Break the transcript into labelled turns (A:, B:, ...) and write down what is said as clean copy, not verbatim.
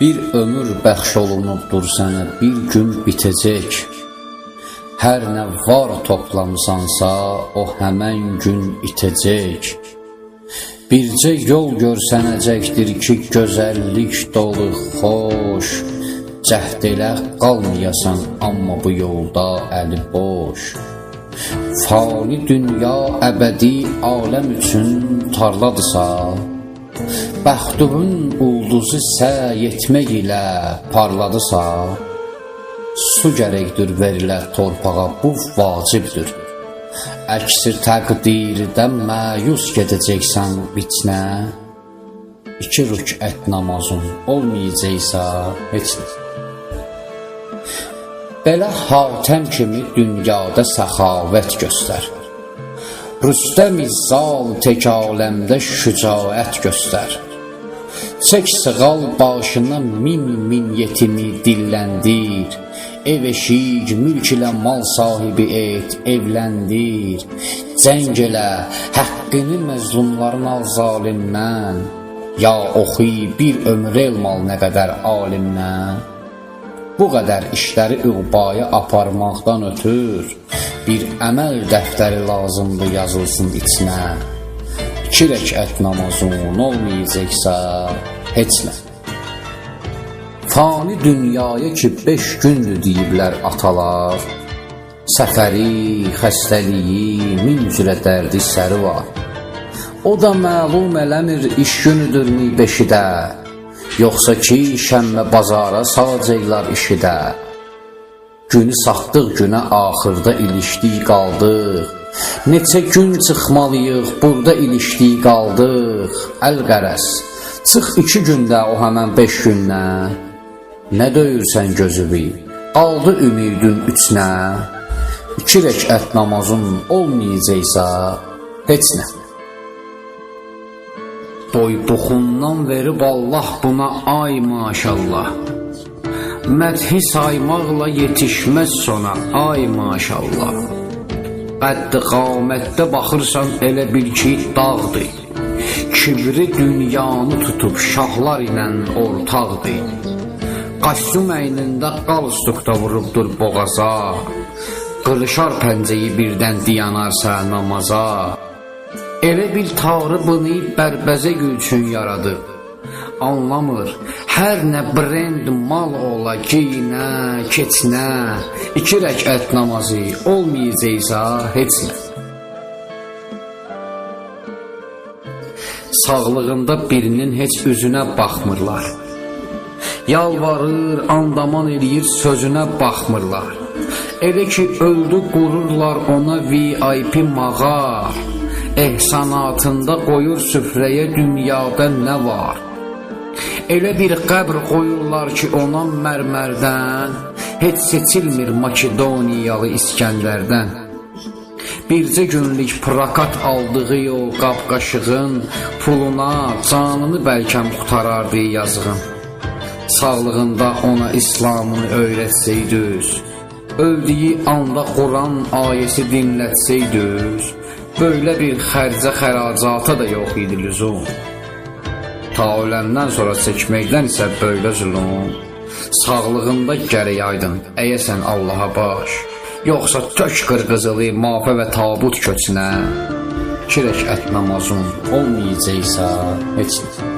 A: Bir ömür bəxş olunubdur sənə, bir gün bitəcək. Hər nə var toplamsansa, o həmən gün itəcək. Bircə yol görsənəcəkdir ki, gözəllik dolu, xoş. Cəhd elə qalmayasan, amma bu yolda əli boş. Fani dünya əbədi aləm üçün tarladırsa, bəxtuvun ulduzu səy etmək ilə parladısa, su gərəkdir verilər torpağa, bu vacibdir. Əksir təqdirdən məyus gedəcəksən bitinə, 2 rükət namazın olmayacaqsa heç nə. Belə Hatəm kimi dünyada səxavət göstər. Rüstəm-i zal tək aləmdə şücaət göstər. Çək sığal başına min yetimi dilləndir. Ev eşik, mülk ilə mal sahibi et, evləndir. Cəng elə, həqqini məzlumların al zalimdən. Ya oxi, bir ömür elmal nə qədər alimdən. Bu qədər işləri üqbaya aparmaqdan ötür, bir əməl dəftəri lazımdır yazılsın içinə. 2 rəkət namazın olmayacaqsa heç nə. Fani dünyaya ki 5 gündür deyiblər atalar, səfəri, xəstəliyi, min cürə dərdi səri var. O da məlum eləmir iş günüdür mi 5-də, yoxsa ki şəmmə bazara salacaqlar işi də. Günü satdıq günə axırda ilişdik qaldıq. Neçə gün çıxmalıyıq, burada ilişdik qaldıq. Əl-qərəz, çıx 2 gündə o həmən 5 gündə. Nə döyürsən gözübü, qaldı ümidün 3-nə. 2 rəkət namazın olmayacaqsa heç nə. Doybuxundan verib Allah buna ay maşallah. Mədhi saymaqla yetişməz sona ay maşallah. Qəddi qamətdə baxırsan elə bil ki dağdır. Kibri dünyanı tutub şahlar ilə ortaqdır. Qaşsum əynində qalstukda vurubdur boğaza. Qırışar pəncəyi birdən diyanarsa namaza. Elə bil tarı bunu bərbəzə üçün yaradıb. Anlamır, hər nə brend mal ola, geyinə, keçinə. 2 rəkət namazı olmayacaqsa heç nə. Sağlığında birinin heç üzünə baxmırlar. Yalvarır, andaman eləyir, sözünə baxmırlar. Elə ki öldü qururlar ona VIP mağar. Ehsanatında qoyur süfrəyə dünyada nə var? Elə bir qəbr qoyurlar ki ona mərmərdən, heç seçilmir Makedoniyalı İskəndərdən. Bircə günlük prakat aldığı o qab-qaşığın puluna canını bəlkəm qutarardı yazığın. Sağlığında ona İslamını öyrətsəydüz, öldüyü anda Quran ayəsi dinlətsəydüz, böyle bir xərcə xəracata da yox idi lüzum. Ta öləndən sonra çəkməkdən isə böyle zulum. Sağlığında gərək aydın, əyəsən Allaha baş. Yoxsa tök qırqızılı mafə və tabut köçünə. 2 rəkət namazın olmayacaqsa heç nə.